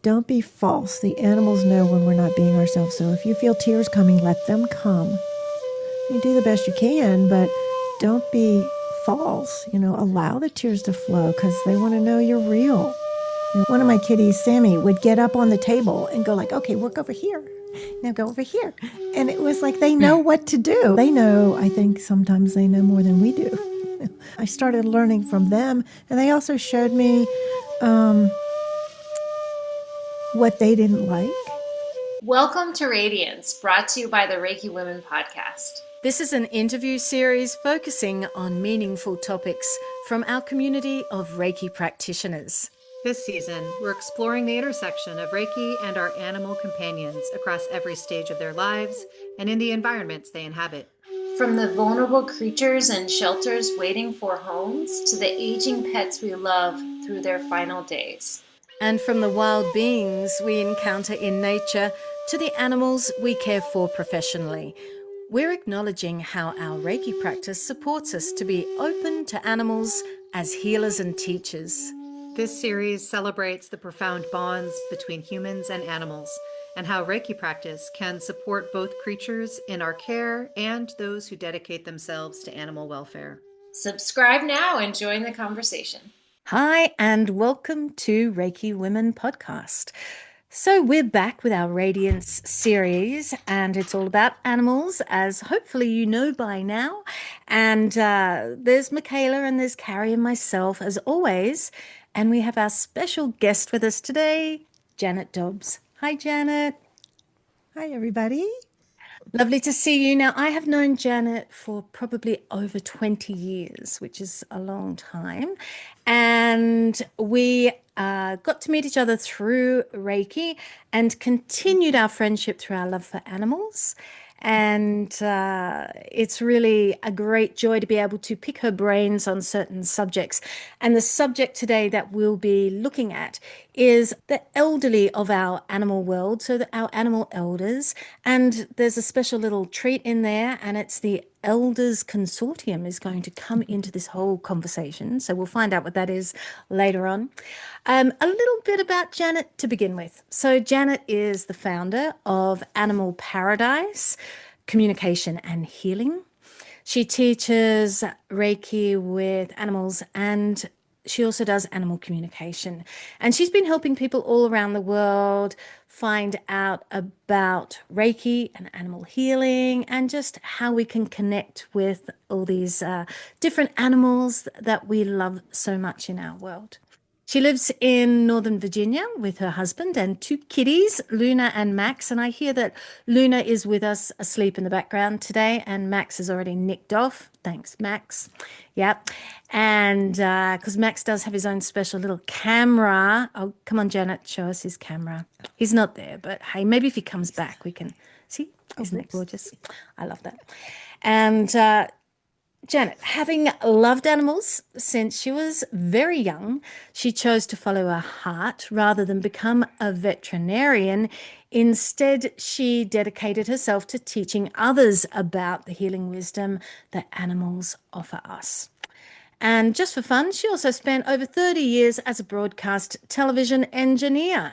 Don't be false. The animals know when we're not being ourselves. So if you feel tears coming, let them come. You do the best you can, but don't be false. Allow the tears to flow because they want to know you're real. One of my kitties, Sammy, would get up on the table and go like, okay, work over here. Now go over here. And it was like they know what to do. They know, I think sometimes they know more than we do. I started learning from them, and they also showed me what they didn't like. Welcome to Radiance, brought to you by the Reiki Women Podcast. This is an interview series focusing on meaningful topics from our community of Reiki practitioners. This season, we're exploring the intersection of Reiki and our animal companions across every stage of their lives and in the environments they inhabit. From the vulnerable creatures and shelters waiting for homes to the aging pets we love through their final days. And from the wild beings we encounter in nature to the animals we care for professionally, we're acknowledging how our Reiki practice supports us to be open to animals as healers and teachers. This series celebrates the profound bonds between humans and animals and how Reiki practice can support both creatures in our care and those who dedicate themselves to animal welfare. Subscribe now and join the conversation. Hi, and welcome to Reiki Women Podcast. So we're back with our Radiance Series, and it's all about animals, as hopefully you know by now. And there's Michaela and there's Carrie and myself, as always. And we have our special guest with us today, Janet Dobbs. Hi, Janet. Hi, everybody. Lovely to see you. Now, I have known Janet for probably over 20 years, which is a long time. And we got to meet each other through Reiki and continued our friendship through our love for animals. And it's really a great joy to be able to pick her brains on certain subjects. And the subject today that we'll be looking at is the elderly of our animal world, so that our animal elders. And there's a special little treat in there, and it's the Elders Consortium is going to come into this whole conversation. So we'll find out what that is later on. A little bit about Janet to begin with. So Janet is the founder of Animal Paradise, Communication and Healing. She teaches Reiki with animals, and she also does animal communication. And she's been helping people all around the world find out about Reiki and animal healing and just how we can connect with all these different animals that we love so much in our world. She lives in Northern Virginia with her husband and two kitties, Luna and Max. And I hear that Luna is with us asleep in the background today, and Max is already nicked off. Thanks, Max. Yep. And because Max does have his own special little camera. Oh, come on, Janet, show us his camera. He's not there, but hey, maybe if he comes back, we can see. Isn't it gorgeous? I love that. And Janet, having loved animals since she was very young, she chose to follow her heart rather than become a veterinarian. Instead, she dedicated herself to teaching others about the healing wisdom that animals offer us. And just for fun, she also spent over 30 years as a broadcast television engineer.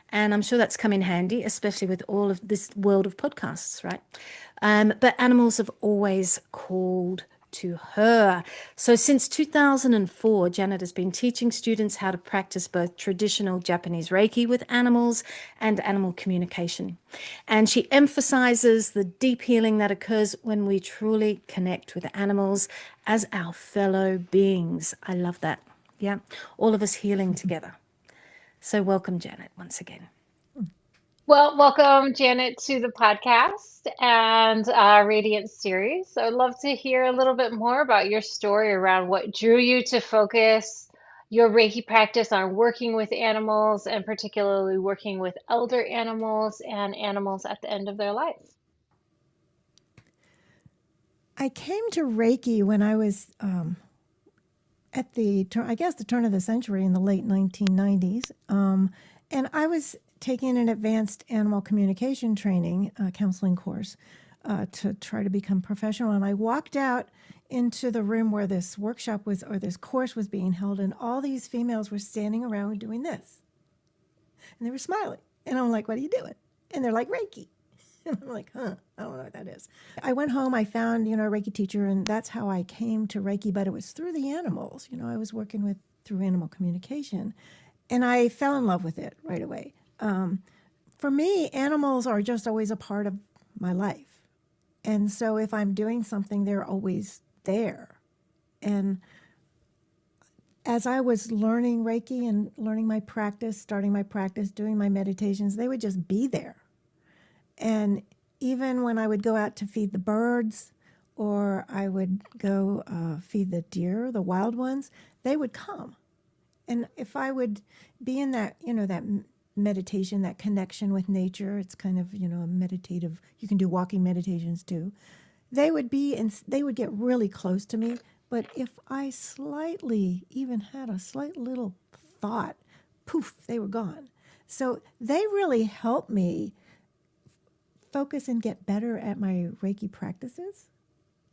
And I'm sure that's come in handy, especially with all of this world of podcasts, right? But animals have always called to her. So since 2004, Janet has been teaching students how to practice both traditional Japanese Reiki with animals and animal communication. And she emphasizes the deep healing that occurs when we truly connect with animals as our fellow beings. I love that. Yeah, all of us healing together. So welcome, Janet, once again. Well, welcome, Janet, to the podcast and Radiance Series. So I'd love to hear a little bit more about your story around what drew you to focus your Reiki practice on working with animals, and particularly working with elder animals and animals at the end of their life. I came to Reiki when I was at the turn of the century in the late 1990s. And I was taking an advanced animal communication training counseling course to try to become professional. And I walked out into the room where this workshop was, or this course was being held, and all these females were standing around doing this. And they were smiling. And I'm like, what are you doing? And they're like, Reiki. And I'm like, I don't know what that is. I went home, I found, a Reiki teacher, and that's how I came to Reiki, but it was through the animals. I was working through animal communication, and I fell in love with it right away. For me, animals are just always a part of my life. And so if I'm doing something, they're always there. And as I was learning Reiki and learning my practice, starting my practice, doing my meditations, they would just be there. And even when I would go out to feed the birds, or I would go feed the deer, the wild ones, they would come. And if I would be in that, that meditation, that connection with nature, it's kind of, a meditative, you can do walking meditations too. They would be, and they would get really close to me. But if I slightly even had a slight little thought, poof, they were gone. So they really helped me focus and get better at my Reiki practices.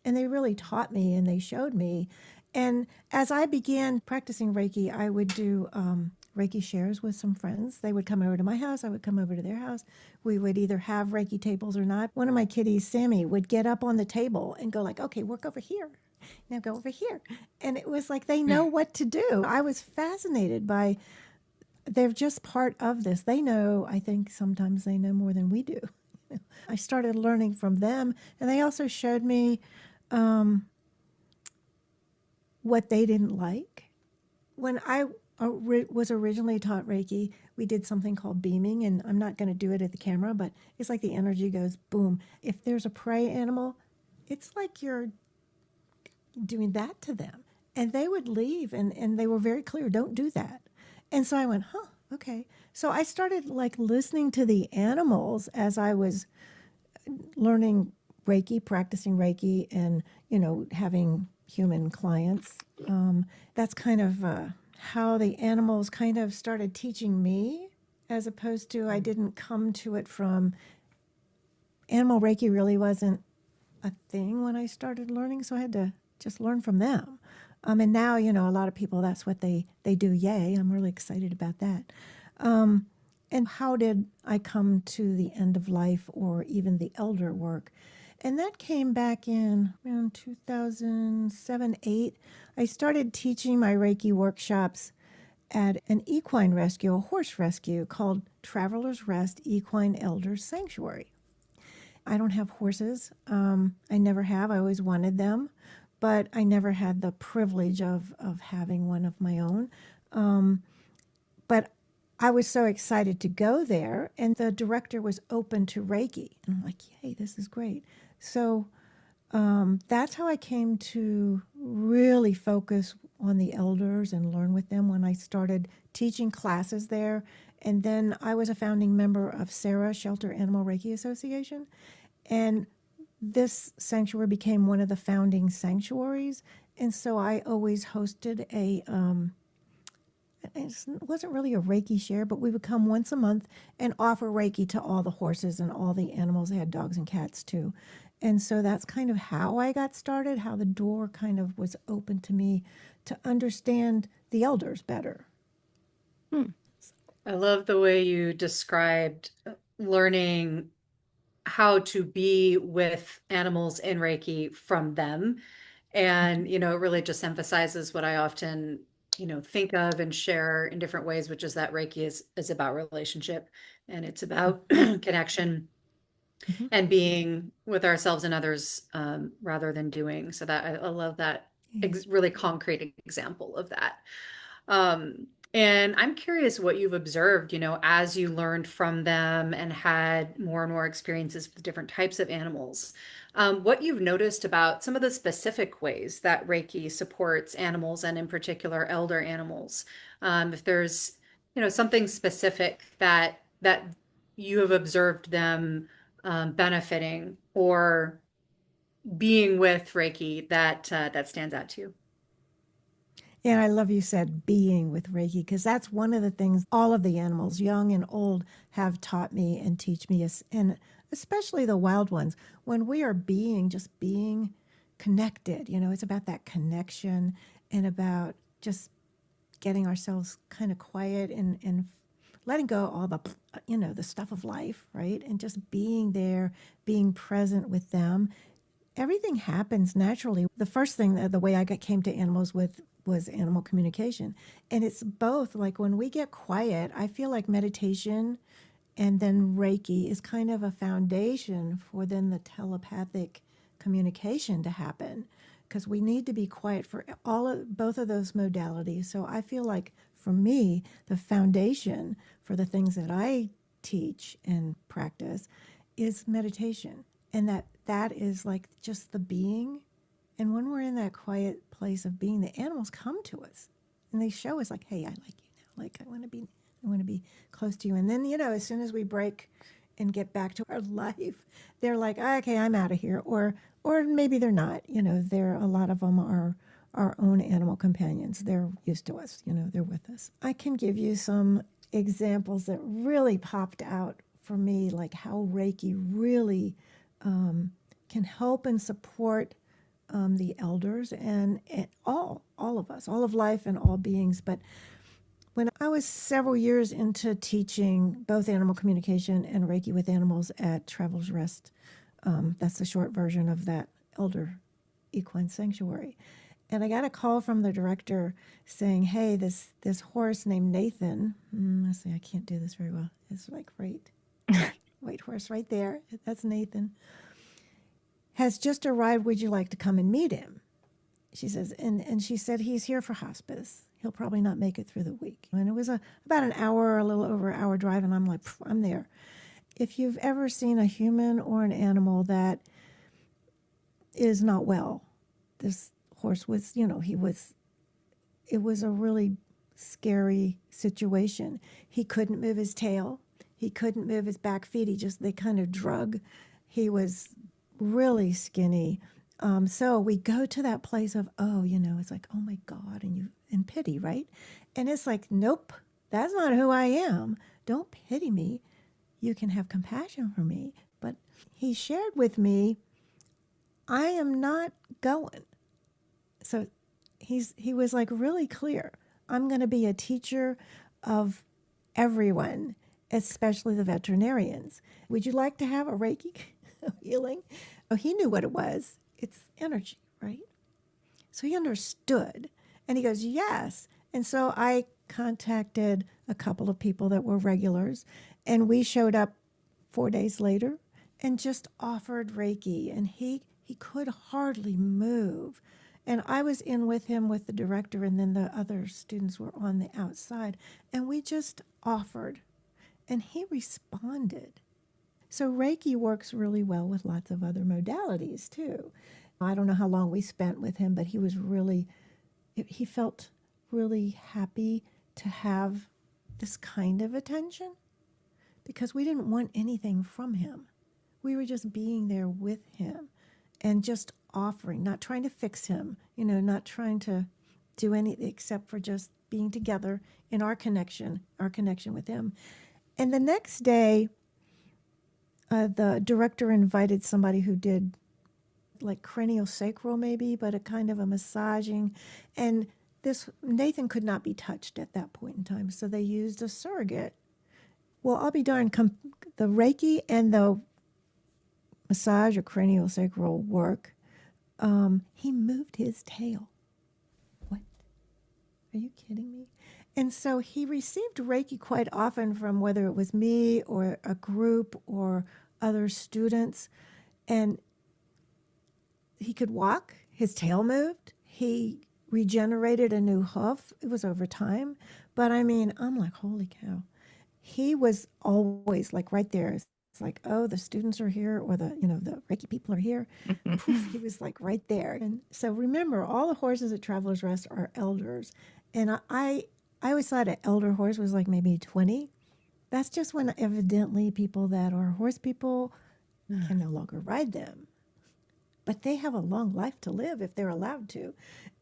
And they really taught me and they showed me. And as I began practicing Reiki, I would do Reiki shares with some friends. They would come over to my house. I would come over to their house. We would either have Reiki tables or not. One of my kitties, Sammy, would get up on the table and go like, okay, work over here. Now go over here. And it was like they know what to do. I was fascinated by, they're just part of this. They know, I think sometimes they know more than we do. I started learning from them, and they also showed me what they didn't like. When I was originally taught Reiki, we did something called beaming, and I'm not going to do it at the camera, but it's like the energy goes boom. If there's a prey animal, it's like you're doing that to them. And they would leave, and they were very clear, don't do that. And so I went, okay. So I started like listening to the animals as I was learning Reiki, practicing Reiki, and, having human clients. That's kind of how the animals kind of started teaching me, as opposed to I didn't come to it from, animal Reiki really wasn't a thing when I started learning, so I had to just learn from them. And now, a lot of people, that's what they do. Yay, I'm really excited about that. And how did I come to the end of life or even the elder work? And that came back in around 2007, 8. I started teaching my Reiki workshops at an equine rescue, a horse rescue called Traveler's Rest Equine Elders Sanctuary. I don't have horses. I never have. I always wanted them, but I never had the privilege of having one of my own. But I was so excited to go there, and the director was open to Reiki. And I'm like, yay, this is great. So that's how I came to really focus on the elders and learn with them when I started teaching classes there. And then I was a founding member of SARA, Shelter Animal Reiki Association. And this sanctuary became one of the founding sanctuaries. And so I always hosted it wasn't really a Reiki share, but we would come once a month and offer Reiki to all the horses and all the animals. They had dogs and cats too. And so that's kind of how I got started, how the door kind of was open to me to understand the elders better. I love the way you described learning how to be with animals in Reiki from them. And, it really just emphasizes what I often, think of and share in different ways, which is that Reiki is about relationship, and it's about connection and being with ourselves and others rather than doing. So that I love that really concrete example of that. And I'm curious what you've observed, as you learned from them and had more and more experiences with different types of animals, what you've noticed about some of the specific ways that Reiki supports animals and in particular elder animals. If there's, something specific that you have observed them benefiting or being with Reiki that stands out to you. And I love you said being with Reiki, because that's one of the things all of the animals, young and old, have taught me and teach me, and especially the wild ones. When we are just being connected, it's about that connection and about just getting ourselves kind of quiet and letting go all the, the stuff of life, right? And just being there, being present with them. Everything happens naturally. The first thing, the way I came to animals with was animal communication. And it's both, like when we get quiet, I feel like meditation and then Reiki is kind of a foundation for then the telepathic communication to happen, because we need to be quiet for both of those modalities. So I feel like for me, the foundation for the things that I teach and practice is meditation. And that is like just the being. And when we're in that quiet place of being, the animals come to us and they show us like, hey, I like you now. Like I want to be close to you. And then, as soon as we break and get back to our life, they're like, okay, I'm out of here. Or maybe they're not. A lot of them are our own animal companions. They're used to us. They're with us. I can give you some examples that really popped out for me, like how Reiki really can help and support the elders and all of us, all of life and all beings. But when I was several years into teaching both animal communication and Reiki with animals at Travelers Rest, that's the short version of that elder equine sanctuary. And I got a call from the director saying, hey, this horse named Nathan, let's see, I can't do this very well. It's like white horse right there. That's Nathan. Has just arrived. Would you like to come and meet him? She says, and she said, he's here for hospice. He'll probably not make it through the week. And it was about an hour, a little over an hour drive, and I'm like, I'm there. If you've ever seen a human or an animal that is not well, this horse was, it was a really scary situation. He couldn't move his tail. He couldn't move his back feet. They kind of drug. He was really skinny. So we go to that place of, it's like, oh my God, and pity, right? And it's like, nope, that's not who I am. Don't pity me. You can have compassion for me. But he shared with me, I am not going. So he was like really clear. I'm going to be a teacher of everyone, especially the veterinarians. Would you like to have a Reiki healing? Oh, he knew what it was. It's energy, right? So he understood. And he goes, yes. And so I contacted a couple of people that were regulars, and we showed up 4 days later and just offered Reiki. And he could hardly move. And I was in with him with the director, and then the other students were on the outside. And we just offered. And he responded. So Reiki works really well with lots of other modalities too. I don't know how long we spent with him, but he felt really happy to have this kind of attention because we didn't want anything from him. We were just being there with him and just offering, not trying to fix him, not trying to do anything except for just being together in our connection with him. And the next day, the director invited somebody who did like craniosacral maybe, but a kind of a massaging. And this Nathan could not be touched at that point in time, so they used a surrogate. Well, I'll be darned, the Reiki and the massage or craniosacral work, he moved his tail. What? Are you kidding me? And so he received Reiki quite often from whether it was me or a group or other students. And he could walk. His tail moved. He regenerated a new hoof. It was over time. But I'm like, holy cow. He was always like right there. It's like, oh, the students are here, or the Reiki people are here. Poof, he was like right there. And so remember, all the horses at Travelers Rest are elders. And I always thought an elder horse was like maybe 20. That's just when evidently people that are horse people can no longer ride them. But they have a long life to live if they're allowed to.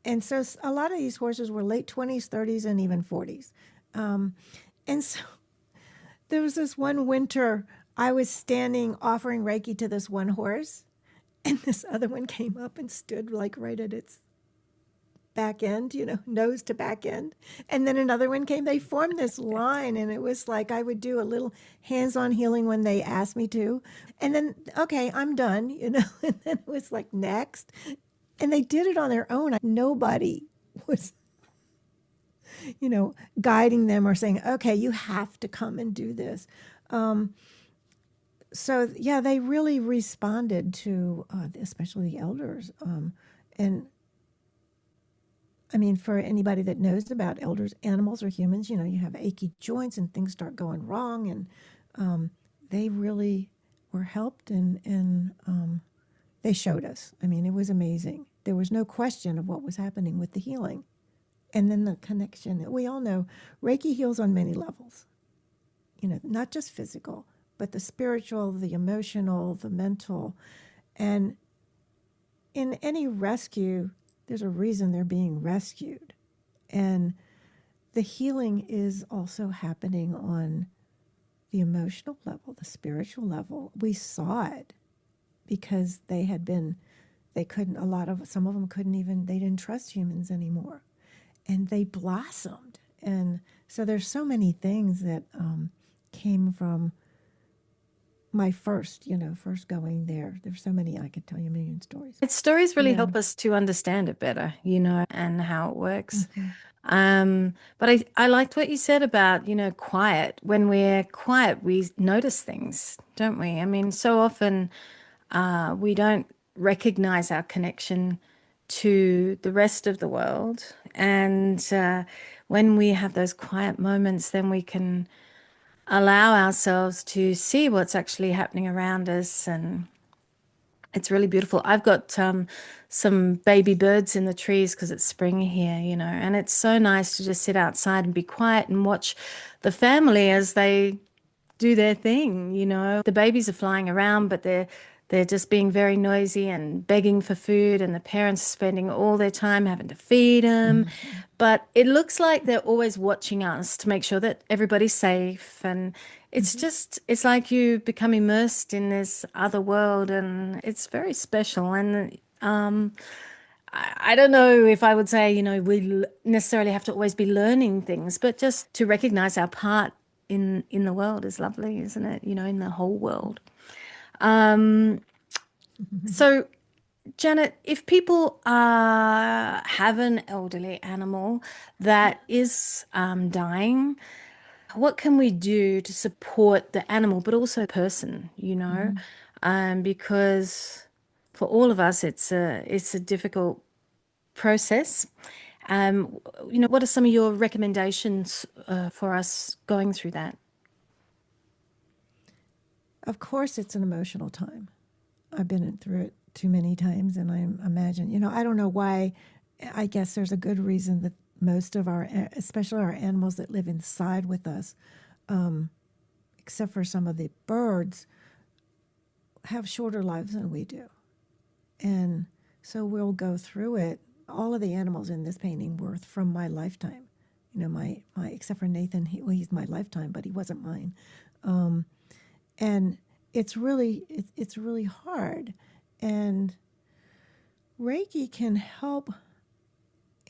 And so a lot of these horses were late 20s, 30s, and even 40s. And so there was this one winter, I was standing offering Reiki to this one horse, and this other one came up and stood like right at its back end, nose to back end. And then another one came. They formed this line, and it was like I would do a little hands-on healing when they asked me to. And then, okay, I'm done, and then it was like next. And they did it on their own. Nobody was, guiding them or saying, okay, you have to come and do this. So, yeah, they really responded to, especially the elders. And I mean, for anybody that knows about elders, animals or humans, you have achy joints and things start going wrong. And they really were helped and they showed us. I mean, it was amazing. There was no question of what was happening with the healing. And then the connection. We all know Reiki heals on many levels, not just physical, but the spiritual, the emotional, the mental. And in any rescue, there's a reason they're being rescued. And the healing is also happening on the emotional level, the spiritual level. We saw it because some of them they didn't trust humans anymore. And they blossomed. And so there's so many things that came from my first going there. There's so many, I could tell you a million stories. Stories really help us to understand it better, and how it works. But I liked what you said about, quiet. When we're quiet, we notice things, don't we? I mean, so often we don't recognize our connection to the rest of the world. And when we have those quiet moments, then we can allow ourselves to see what's actually happening around us. And it's really beautiful. I've got some baby birds in the trees because it's spring here, and it's so nice to just sit outside and be quiet and watch the family as they do their thing. The babies are flying around, but they're just being very noisy and begging for food, and the parents are spending all their time having to feed them. But it looks like they're always watching us to make sure that everybody's safe. And it's like you become immersed in this other world, and it's very special. And I don't know if I would say, we necessarily have to always be learning things, but just to recognize our part in the world is lovely, isn't it? In the whole world. So, Janet, if people have an elderly animal that is dying, what can we do to support the animal, but also the person, because for all of us, it's a difficult process. What are some of your recommendations for us going through that? Of course, it's an emotional time. I've been through it too many times, and I imagine, I don't know why. I guess there's a good reason that most of especially our animals that live inside with us, except for some of the birds, have shorter lives than we do. And so we'll go through it. All of the animals in this painting were from my lifetime. My except for Nathan, he's my lifetime, but he wasn't mine. And it's really hard. And Reiki can help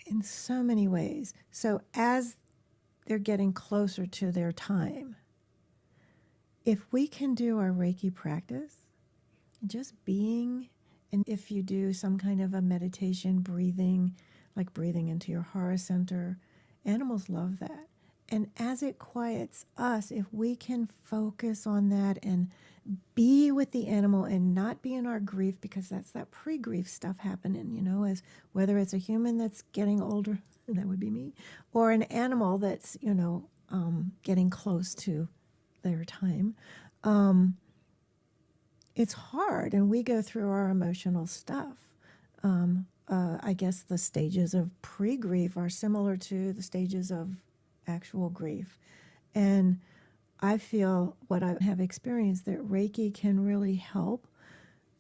in so many ways. So as they're getting closer to their time, if we can do our Reiki practice, just being, and if you do some kind of a meditation, breathing, like breathing into your heart center, animals love that. And as it quiets us, if we can focus on that and be with the animal and not be in our grief, because that's that pre-grief stuff happening, as whether it's a human that's getting older, that would be me, or an animal that's, getting close to their time. It's hard, and we go through our emotional stuff. I guess the stages of pre-grief are similar to the stages of actual grief. And I feel what I have experienced that Reiki can really help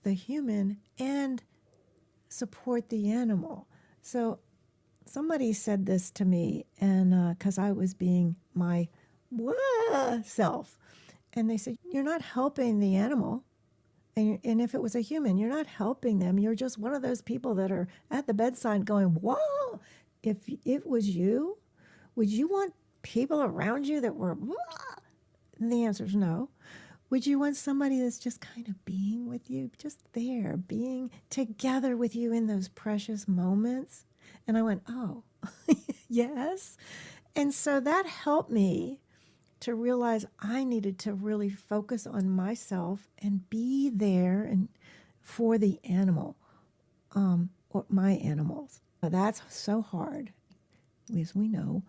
the human and support the animal. So somebody said this to me, and because I was being my self, and they said, "You're not helping the animal. And if it was a human, you're not helping them. You're just one of those people that are at the bedside going, whoa. If it was you, would you want people around you that were, whoa? And the answer is no. Would you want somebody that's just kind of being with you, just there, being together with you in those precious moments? And I went, oh, yes. And so that helped me to realize I needed to really focus on myself and be there and for the animal, or my animals. That's so hard, as we know.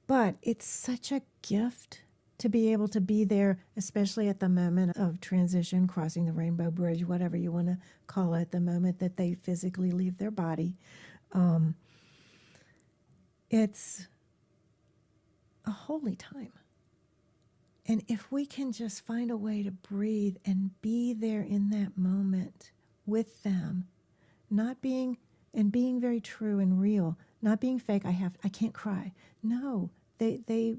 But it's such a gift to be able to be there, especially at the moment of transition, crossing the rainbow bridge, whatever you want to call it, the moment that they physically leave their body. It's a holy time. And if we can just find a way to breathe and be there in that moment with them, being very true and real, not being fake. I can't cry. No, they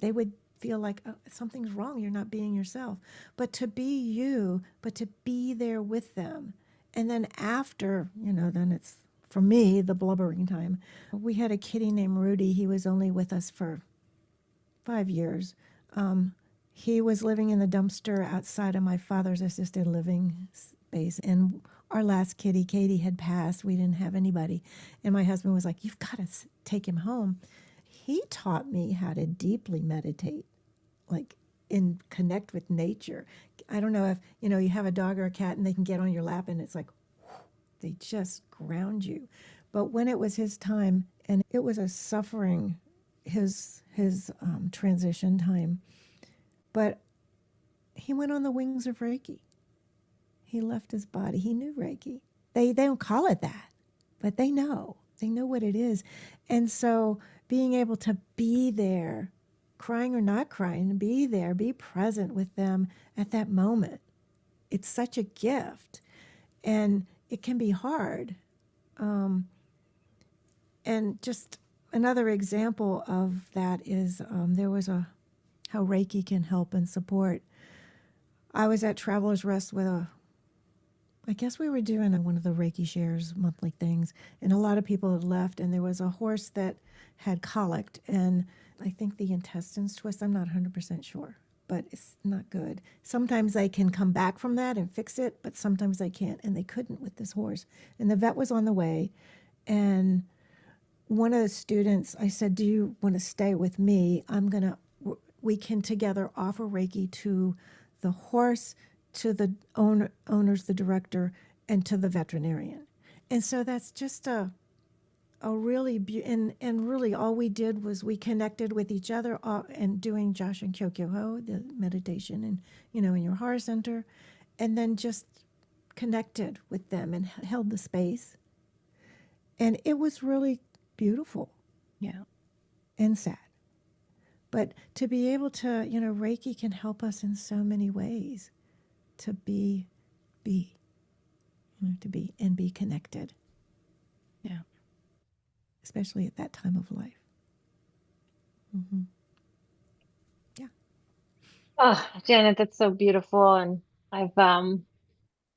would feel like, oh, something's wrong. You're not being yourself. But to be you, but to be there with them. And then after, then it's, for me, the blubbering time. We had a kitty named Rudy. He was only with us for 5 years. He was living in the dumpster outside of my father's assisted living space. And our last kitty, Katie, had passed. We didn't have anybody. And my husband was like, you've got to take him home. He taught me how to deeply meditate, and connect with nature. I don't know if, you have a dog or a cat and they can get on your lap and it's like, they just ground you. But when it was his time, and it was a suffering, his transition time, but he went on the wings of Reiki. He left his body. He knew Reiki. They don't call it that, but they know. They know what it is. And so being able to be there, crying or not crying, be there, be present with them at that moment, it's such a gift. And it can be hard. And just another example of that is there was how Reiki can help and support. I was at Traveler's Rest with I guess we were doing one of the Reiki shares monthly things, and a lot of people had left, and there was a horse that had colicked, and I think the intestines twist. I'm not 100% sure, but it's not good. Sometimes they can come back from that and fix it, but sometimes they can't, and they couldn't with this horse. And the vet was on the way, and one of the students, I said, do you want to stay with me? We can together offer Reiki to the horse, to the owners, the director, and to the veterinarian. And so that's just a really, and really all we did was we connected with each other and doing Josh and Kyokyo-ho, the meditation, and, in your heart center, and then just connected with them and held the space. And it was really beautiful. Yeah. And sad. But to be able to, Reiki can help us in so many ways to be, to be and be connected. Yeah. Especially at that time of life. Mm-hmm. Yeah. Oh, Janet, that's so beautiful. And I've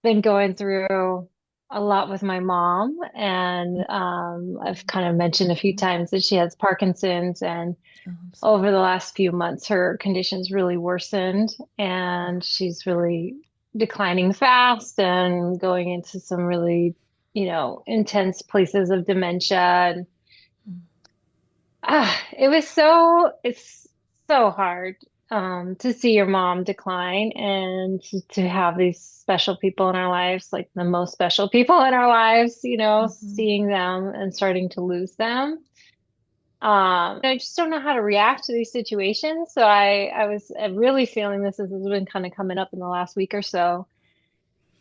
been going through a lot with my mom, and I've kind of mentioned a few times that she has Parkinson's, and over the last few months, her condition's really worsened, and she's really declining fast and going into some really, intense places of dementia. And it's so hard to see your mom decline, and to have these special people in our lives, like the most special people in our lives, seeing them and starting to lose them. I just don't know how to react to these situations. So I was really feeling this as has been kind of coming up in the last week or so.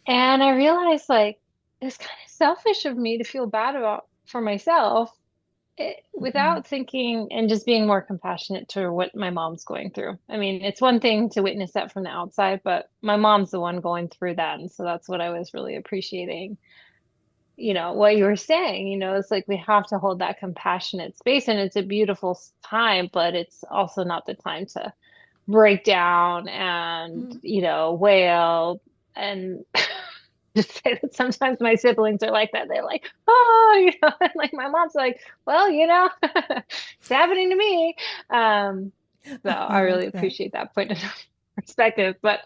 And I realized it's kind of selfish of me to feel bad for myself, without thinking and just being more compassionate to what my mom's going through. I mean, it's one thing to witness that from the outside, but my mom's the one going through that. And so that's what I was really appreciating, what you were saying, it's like we have to hold that compassionate space, and it's a beautiful time, but it's also not the time to break down and, wail, and just say that sometimes my siblings are like that. They're like, oh, and like my mom's like, well, it's happening to me. So I I really like that. appreciate that point of perspective. But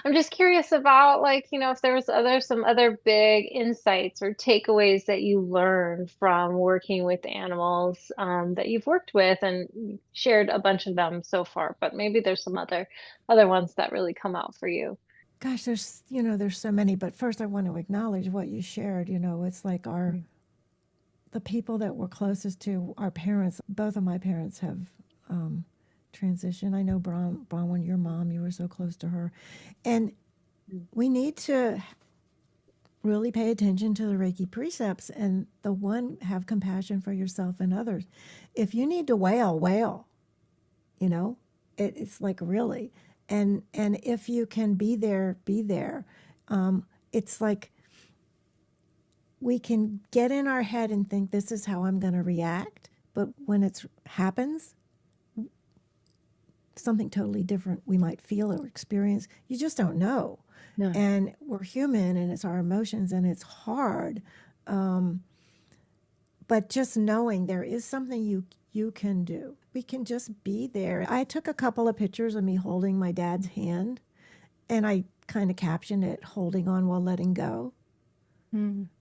I'm just curious about like, if there was some other big insights or takeaways that you learned from working with animals, that you've worked with and shared a bunch of them so far, but maybe there's some other ones that really come out for you. Gosh, there's so many, but first I want to acknowledge what you shared. It's like the people that we're closest to, our parents. Both of my parents have transitioned. I know Bronwen, your mom, you were so close to her. And we need to really pay attention to the Reiki precepts, and the one, have compassion for yourself and others. If you need to wail, it's like really. And if you can be there, be there. It's like we can get in our head and think this is how I'm going to react, but when it happens, something totally different we might feel or experience. You just don't know. No. And we're human, and it's our emotions, and it's hard. But just knowing there is something you can do. We can just be there. I took a couple of pictures of me holding my dad's hand, and I kind of captioned it, holding on while letting go.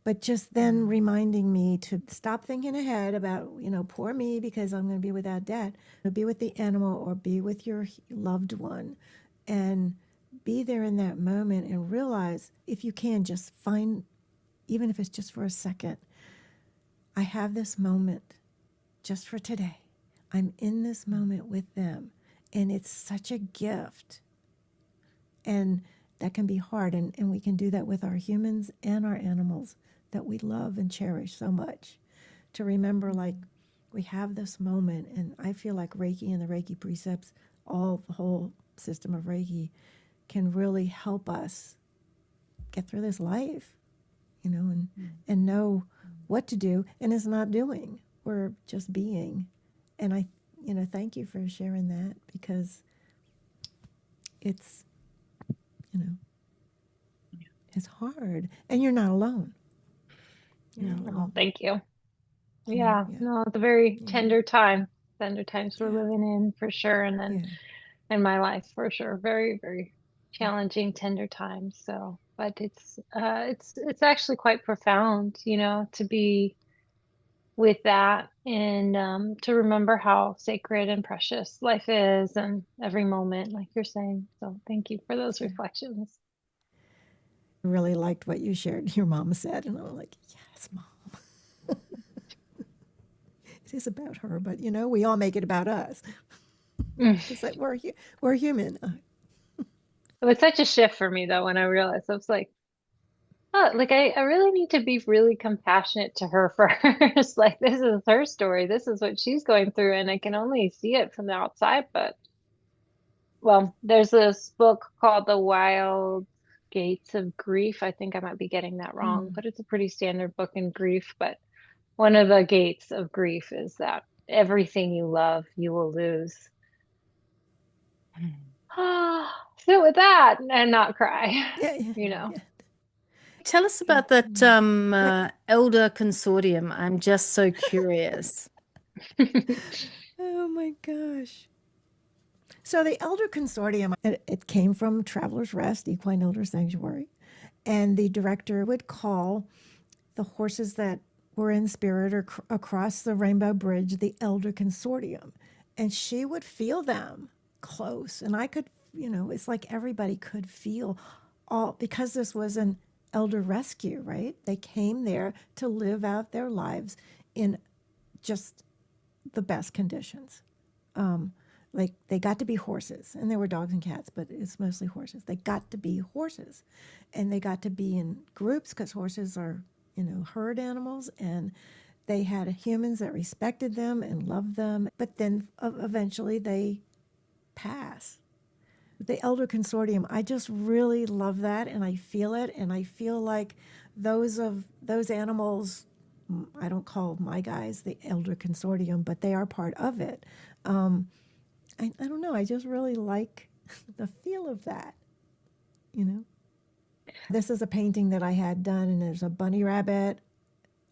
But just then reminding me to stop thinking ahead about, poor me because I'm going to be without dad. Be with the animal or be with your loved one, and be there in that moment and realize, if you can, just find, even if it's just for a second, I have this moment just for today. I'm in this moment with them, and it's such a gift. And that can be hard, and we can do that with our humans and our animals that we love and cherish so much. To remember, like, we have this moment, and I feel like Reiki and the Reiki precepts, the whole system of Reiki, can really help us get through this life, and know what to do, and it's not doing. We're just being. And I, thank you for sharing that, because it's, it's hard, and you're not alone. Oh, thank you. Yeah, no, it's a very tender times we're living in, for sure. And then in my life, for sure, very, very challenging, tender times. So, but it's actually quite profound, to be with that, and to remember how sacred and precious life is, and every moment, like you're saying. So thank you for those reflections. I really liked what you shared, your mom said, and I was like, yes, Mom. It is about her, but we all make it about us. It's like we're human. It was such a shift for me, though, when I realized, I was like, oh, like I really need to be really compassionate to her first. Like, this is her story. This is what she's going through, and I can only see it from the outside. But, well, there's this book called The Wild Gates of Grief. I think I might be getting that wrong, but it's a pretty standard book in grief. But one of the gates of grief is that everything you love, you will lose. Sit with that and not cry, Tell us about that Elder Consortium. I'm just so curious. Oh my gosh. So the Elder Consortium, it came from Traveler's Rest, Equine Elder Sanctuary. And the director would call the horses that were in spirit or across the Rainbow Bridge the Elder Consortium. And she would feel them close. And I could, it's like everybody could feel because this was an elder rescue, right? They came there to live out their lives in just the best conditions. Like, they got to be horses, and there were dogs and cats, but it's mostly horses. They got to be horses, and they got to be in groups, because horses are, herd animals, and they had humans that respected them and loved them, but then eventually they pass. The Elder Consortium, I just really love that, and I feel it, and I feel like those animals, I don't call my guys the Elder Consortium, but they are part of it. I don't know, I just really like the feel of that, you know. This is a painting that I had done, and there's a bunny rabbit,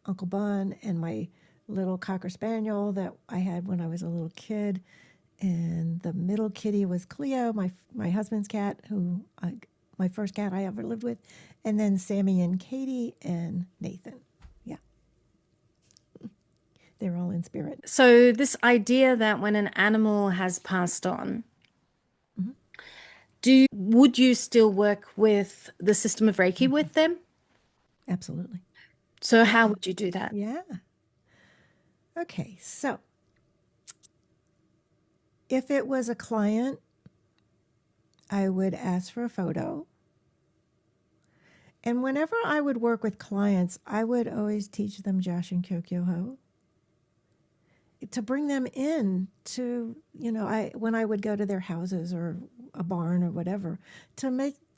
Uncle Bun, and my little Cocker Spaniel that I had when I was a little kid. And the middle kitty was Cleo, my husband's cat, my first cat I ever lived with. And then Sammy and Katie and Nathan. Yeah. They're all in spirit. So this idea that when an animal has passed on, would you still work with the system of Reiki with them? Absolutely. So how would you do that? Yeah. Okay, so if it was a client, I would ask for a photo. And whenever I would work with clients, I would always teach them Jashin Kyokyo-ho to bring them in to, when I would go to their houses or a barn or whatever, to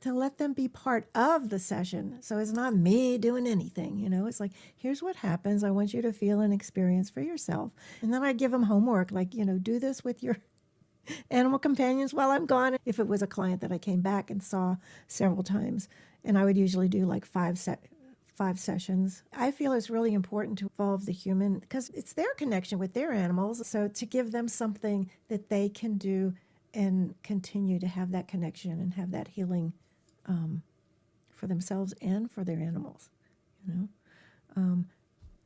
let them be part of the session. So it's not me doing anything, it's like, here's what happens. I want you to feel and experience for yourself. And then I give them homework, like, do this with your animal companions while I'm gone. If it was a client that I came back and saw several times, and I would usually do like five sessions. I feel it's really important to involve the human because it's their connection with their animals. So to give them something that they can do and continue to have that connection and have that healing for themselves and for their animals,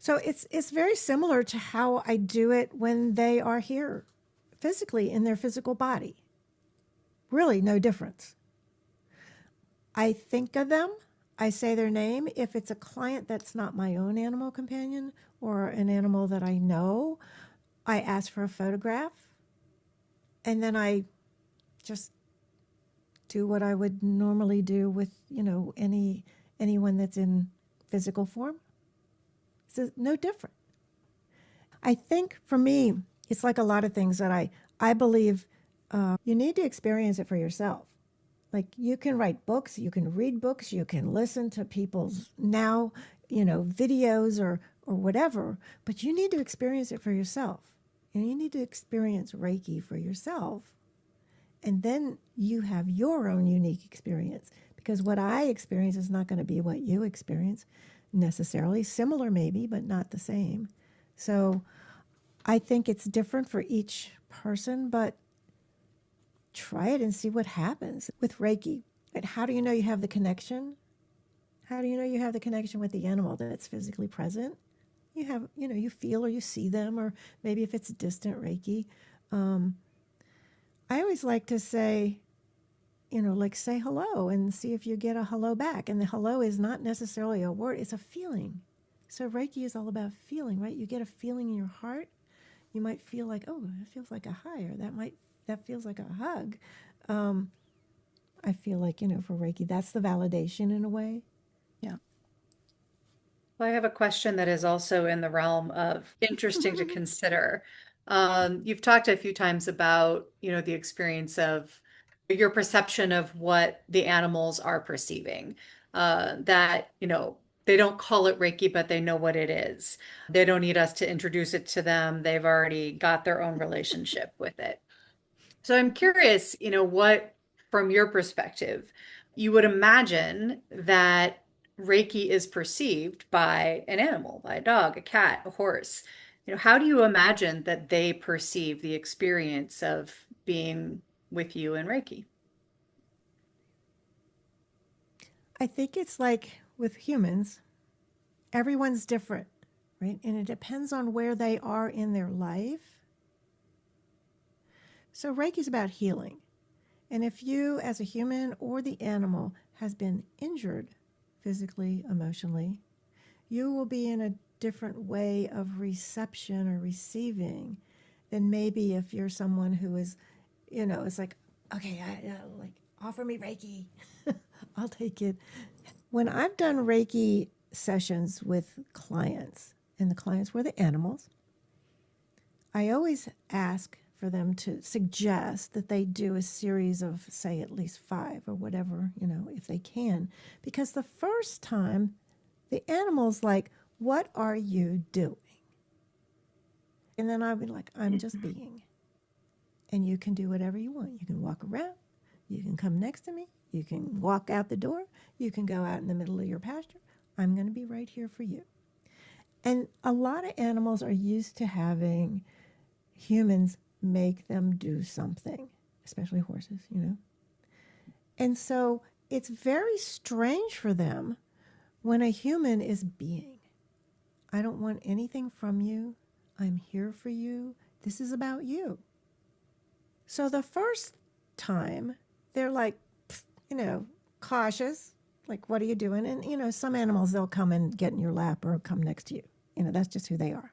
So it's very similar to how I do it when they are here physically in their physical body. Really no difference. I think of them, I say their name. If it's a client that's not my own animal companion or an animal that I know, I ask for a photograph, and then I just do what I would normally do with, anyone that's in physical form. It's no different. I think for me, it's like a lot of things that I believe you need to experience it for yourself. Like you can write books, you can read books, you can listen to people's videos or whatever, but you need to experience it for yourself. And you need to experience Reiki for yourself. And then you have your own unique experience, because what I experience is not going to be what you experience necessarily. Similar maybe, but not the same. So I think it's different for each person, but try it and see what happens with Reiki. And how do you know you have the connection? How do you know you have the connection with the animal that's physically present? You have, you feel or you see them, or maybe if it's distant Reiki. I always like to say, say hello and see if you get a hello back. And the hello is not necessarily a word, it's a feeling. So Reiki is all about feeling, right? You get a feeling in your heart. You might feel like, oh, it feels like a hi, or that feels like a hug. I feel like, for Reiki, that's the validation in a way. Yeah. Well, I have a question that is also in the realm of interesting to consider. You've talked a few times about, the experience of your perception of what the animals are perceiving, that, they don't call it Reiki, but they know what it is. They don't need us to introduce it to them. They've already got their own relationship with it. So I'm curious, what, from your perspective, you would imagine that Reiki is perceived by an animal, by a dog, a cat, a horse. How do you imagine that they perceive the experience of being with you in Reiki? I think it's like with humans, everyone's different, right? And it depends on where they are in their life. So Reiki is about healing. And if you, as a human or the animal, has been injured physically, emotionally, you will be in a different way of reception or receiving than maybe if you're someone who is, it's like, okay, offer me Reiki. I'll take it. When I've done Reiki sessions with clients, and the clients were the animals, I always ask for them to suggest that they do a series of, say, at least 5 or whatever, if they can. Because the first time, the animal's like, what are you doing? And then I'll be like, I'm just being. And you can do whatever you want. You can walk around. You can come next to me. You can walk out the door. You can go out in the middle of your pasture. I'm going to be right here for you. And a lot of animals are used to having humans make them do something, especially horses, you know. And so it's very strange for them when a human is being. I don't want anything from you. I'm here for you. This is about you. So the first time, they're like, you know, cautious, like, what are you doing? And, you know, some animals, they'll come and get in your lap or come next to you. You know, that's just who they are.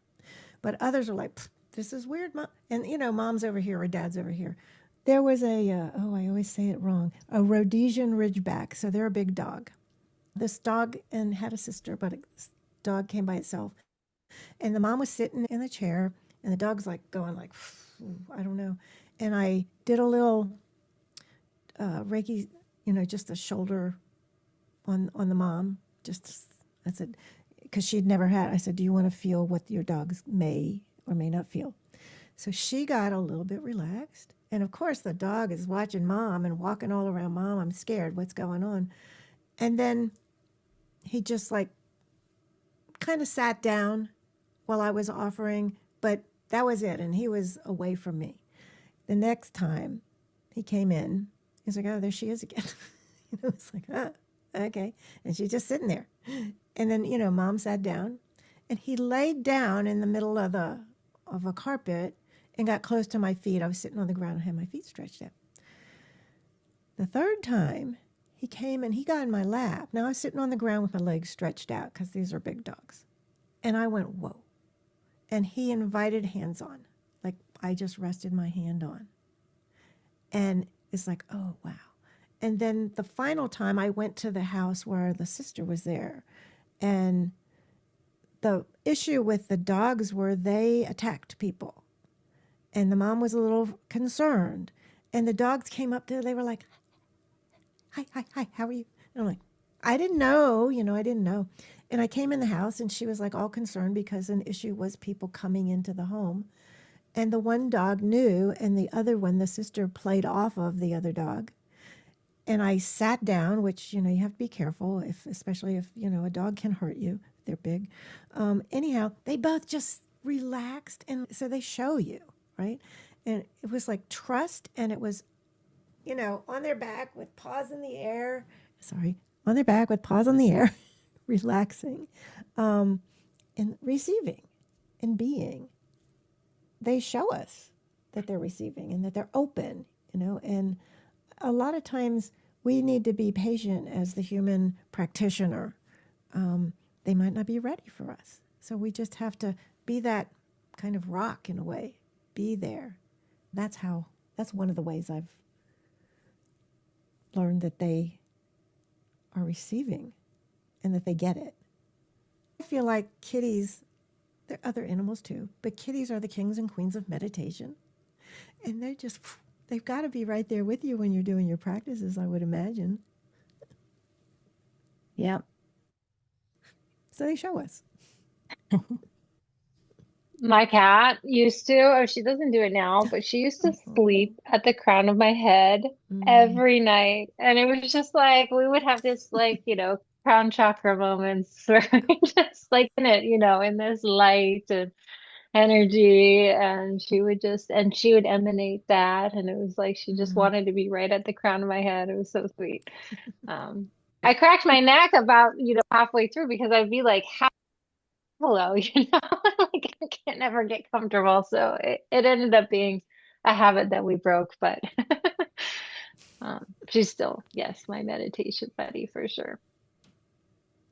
But others are like, this is weird, Mom. And, you know, Mom's over here or Dad's over here. There was I always say it wrong, a Rhodesian Ridgeback. So they're a big dog. This dog and had a sister, but this dog came by itself. And the mom was sitting in the chair, and the dog's like going like, I don't know. And I did a little Reiki, you know, just a shoulder on the mom. I said, because she'd never had, I said, do you want to feel what your dogs may or may not feel? So she got a little bit relaxed. And of course, the dog is watching Mom and walking all around Mom. I'm scared. What's going on? And then he just like kind of sat down while I was offering, but that was it. And he was away from me. The next time he came in, he's like, oh, there she is again. You know, it's like, oh, okay. And she's just sitting there. And then, you know, Mom sat down and he laid down in the middle of a carpet and got close to my feet. I was sitting on the ground and had my feet stretched out. The third time he came and he got in my lap. Now I was sitting on the ground with my legs stretched out because these are big dogs. And I went, whoa. And he invited hands on, like I just rested my hand on. And it's like, oh, wow. And then the final time I went to the house where the sister was there. And the issue with the dogs were they attacked people. And the mom was a little concerned. And the dogs came up there. They were like, hi, how are you? And I'm like, I didn't know. And I came in the house and she was like all concerned because an issue was people coming into the home. And the one dog knew, and the other one, the sister played off of the other dog. And I sat down, which, you know, you have to be careful, especially if, you know, a dog can hurt you. They're big. Anyhow, they both just relaxed. And so they show you, right? And it was like trust. And it was, you know, on their back with paws in the air. On their back with paws in the air, relaxing, and receiving and being. They show us that they're receiving and that they're open, you know, and a lot of times we need to be patient as the human practitioner. They might not be ready for us. So we just have to be that kind of rock in a way, be there. That's one of the ways I've learned that they are receiving and that they get it. I feel like kitties, there are other animals too, but kitties are the kings and queens of meditation. And they've got to be right there with you when you're doing your practices, I would imagine. Yeah. So they show us. My cat used to, she doesn't do it now, but she used to sleep at the crown of my head every night. And it was just like, we would have this like, you know, crown chakra moments where we just like in it, you know, in this light and energy. And she would emanate that. And it was like, she just wanted to be right at the crown of my head. It was so sweet. I cracked my neck about, you know, halfway through because I'd be like, hello, you know, like I can't never get comfortable. So it ended up being a habit that we broke, but she's still, yes, my meditation buddy for sure.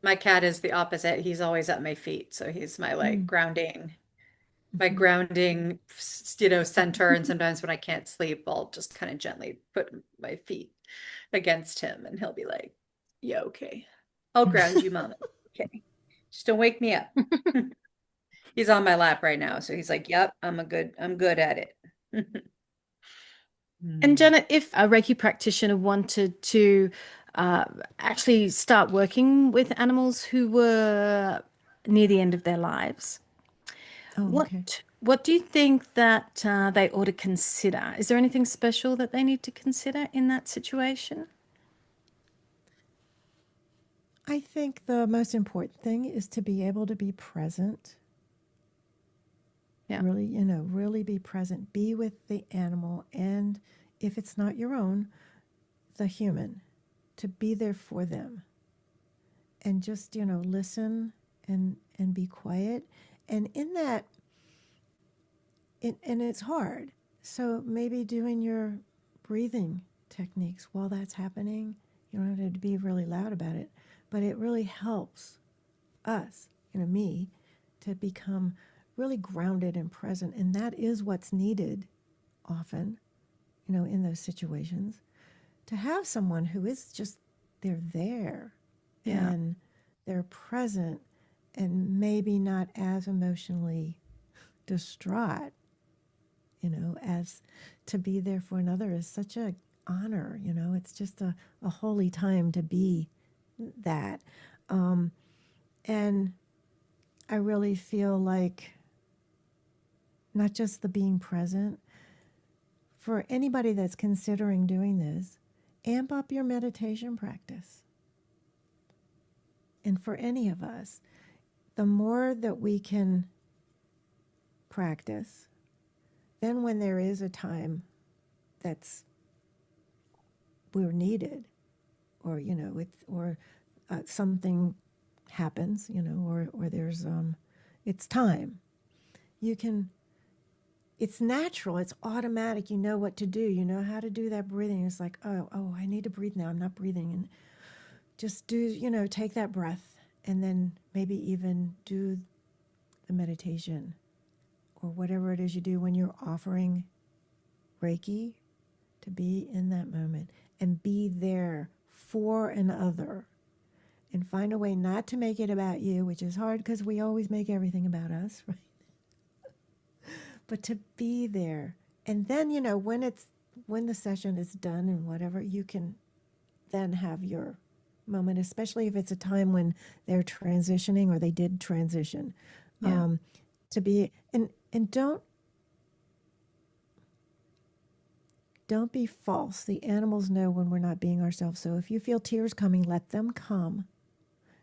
My cat is the opposite. He's always at my feet. So he's my like grounding, you know, center. And sometimes when I can't sleep, I'll just kind of gently put my feet against him and he'll be like, yeah, okay. I'll ground you, Mama. Okay. Just don't wake me up. He's on my lap right now. So he's like, yep, I'm good at it. And Janet, if a Reiki practitioner wanted to actually start working with animals who were near the end of their lives, what What do you think that they ought to consider? Is there anything special that they need to consider in that situation? I think the most important thing is to be able to be present. Yeah. Really, really be present. Be with the animal, and if it's not your own, the human, to be there for them. And just, listen and be quiet. And in that, and it's hard. So maybe doing your breathing techniques while that's happening. You don't have to be really loud about it, but it really helps us, me, to become really grounded and present. And that is what's needed often, in those situations, to have someone who is just, they're there and they're present and maybe not as emotionally distraught, as to be there for another is such a honor, it's just a holy time to be that. And I really feel like not just the being present, for anybody that's considering doing this, amp up your meditation practice. And for any of us, the more that we can practice, then when there is a time that's we're needed, or something happens, or there's it's time. You can. It's natural. It's automatic. You know what to do. You know how to do that breathing. It's like, oh, I need to breathe now. I'm not breathing, and just do. Take that breath, and then maybe even do the meditation, or whatever it is you do when you're offering Reiki, to be in that moment and be there for another, and find a way not to make it about you, which is hard because we always make everything about us, right? But to be there. And then, when the session is done and whatever, you can then have your moment, especially if it's a time when they're transitioning or they did transition. To be, and don't be false. The animals know when we're not being ourselves. So if you feel tears coming, let them come.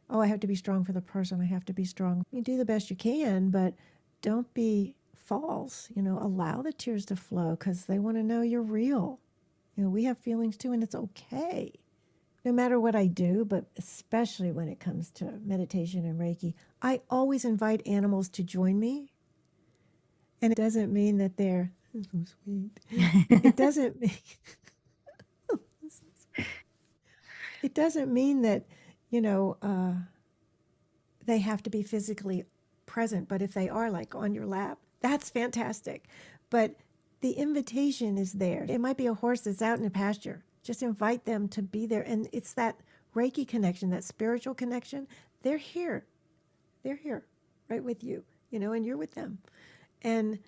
Oh, I have to be strong for the person. I have to be strong. You do the best you can, but don't be false. Allow the tears to flow because they want to know you're real. We have feelings too, and it's okay. No matter what I do, but especially when it comes to meditation and Reiki, I always invite animals to join me. And it doesn't mean that they're so sweet. It doesn't mean it doesn't mean that, they have to be physically present. But if they are, like, on your lap, that's fantastic. But the invitation is there. It might be a horse that's out in a pasture. Just invite them to be there. And it's that Reiki connection, that spiritual connection. They're here. They're here right with you, and you're with them. And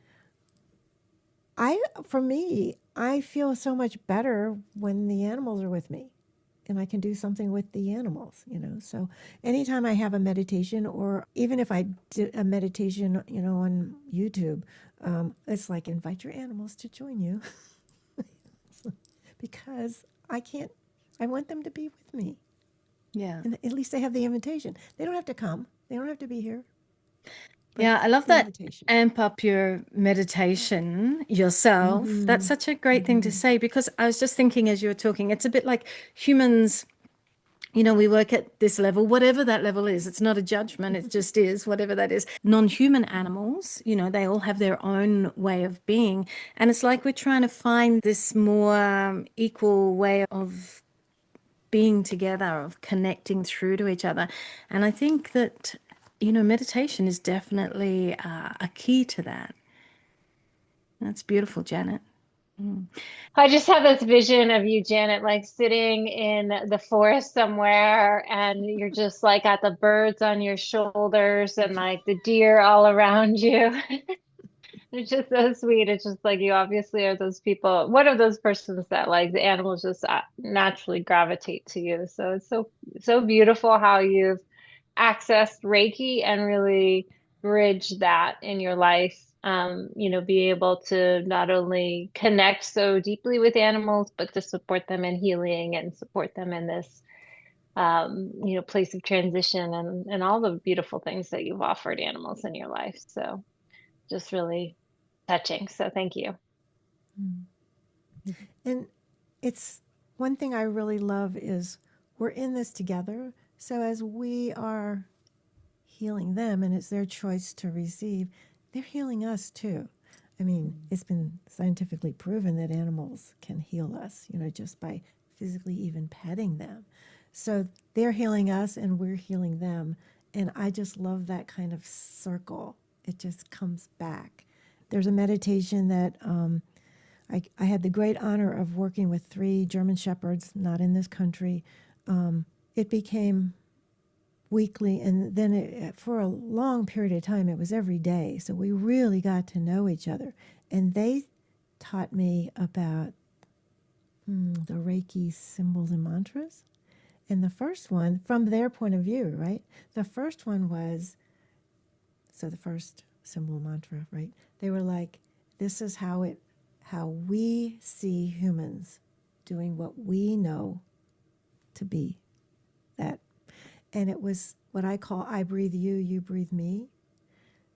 for me, I feel so much better when the animals are with me and I can do something with the animals, So anytime I have a meditation, or even if I did a meditation, on YouTube, it's like, invite your animals to join you because I want them to be with me. Yeah. And at least they have the invitation. They don't have to come. They don't have to be here. Yeah, I love that. Amp up your meditation yourself. That's such a great thing to say, because I was just thinking as you were talking, it's a bit like humans, we work at this level, whatever that level is. It's not a judgment. It just is whatever that is. Non-human animals, they all have their own way of being. And it's like we're trying to find this more equal way of being together, of connecting through to each other. And I think that meditation is definitely a key to that. That's beautiful, Janet. I just have this vision of you, Janet, like sitting in the forest somewhere, and you're just like got the birds on your shoulders and like the deer all around you. It's just so sweet. It's just like you obviously are those people, one of those persons that like the animals just naturally gravitate to you. So it's so beautiful how you've accessed Reiki and really bridge that in your life. Be able to not only connect so deeply with animals, but to support them in healing and support them in this, place of transition and all the beautiful things that you've offered animals in your life. So just really touching. So thank you. And it's one thing I really love is we're in this together. So as we are healing them and it's their choice to receive, they're healing us too. I mean, it's been scientifically proven that animals can heal us, just by physically even petting them. So they're healing us and we're healing them. And I just love that kind of circle. It just comes back. There's a meditation that I had the great honor of working with 3 German Shepherds, not in this country. It became weekly, and then for a long period of time, it was every day. So we really got to know each other. And they taught me about the Reiki symbols and mantras. And the first one, from their point of view, right? The first one was, so the first symbol mantra, right? They were like, this is how we see humans doing what we know to be that. And it was what I call I breathe you, you breathe me.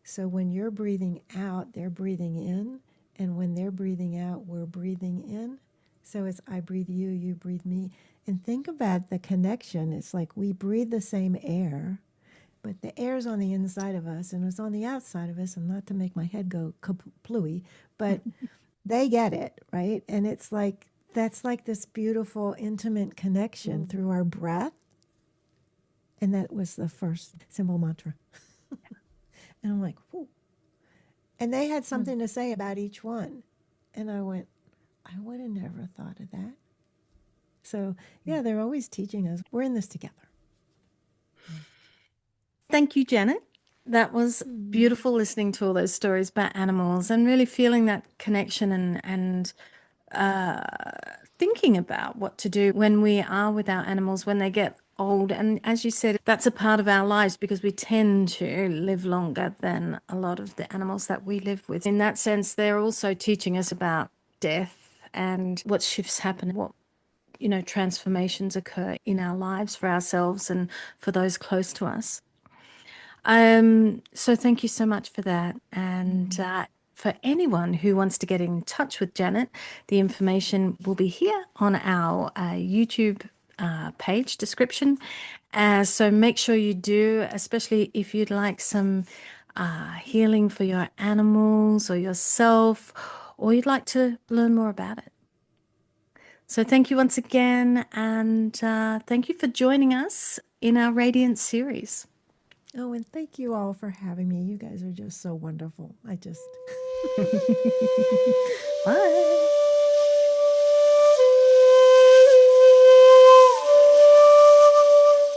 So when you're breathing out, they're breathing in. And when they're breathing out, we're breathing in. So it's I breathe you, you breathe me. And think about the connection. It's like we breathe the same air, but the air's on the inside of us and it's on the outside of us. And not to make my head go kaplooey, but they get it, right? And it's like, that's like this beautiful, intimate connection through our breath. And that was the first symbol mantra. And I'm like, whoa. And they had something to say about each one. And I went, I would have never thought of that. So, yeah, they're always teaching us. We're in this together. Thank you, Janet. That was beautiful listening to all those stories about animals and really feeling that connection and thinking about what to do when we are with our animals when they get old. And as you said, that's a part of our lives because we tend to live longer than a lot of the animals that we live with. In that sense, they're also teaching us about death and what shifts happen, what transformations occur in our lives for ourselves and for those close to us. So thank you so much for that. And for anyone who wants to get in touch with Janet, the information will be here on our YouTube page description. So make sure you do, especially if you'd like some healing for your animals or yourself, or you'd like to learn more about it. So thank you once again, and thank you for joining us in our Radiance series. Oh, and thank you all for having me. You guys are just so wonderful. Bye.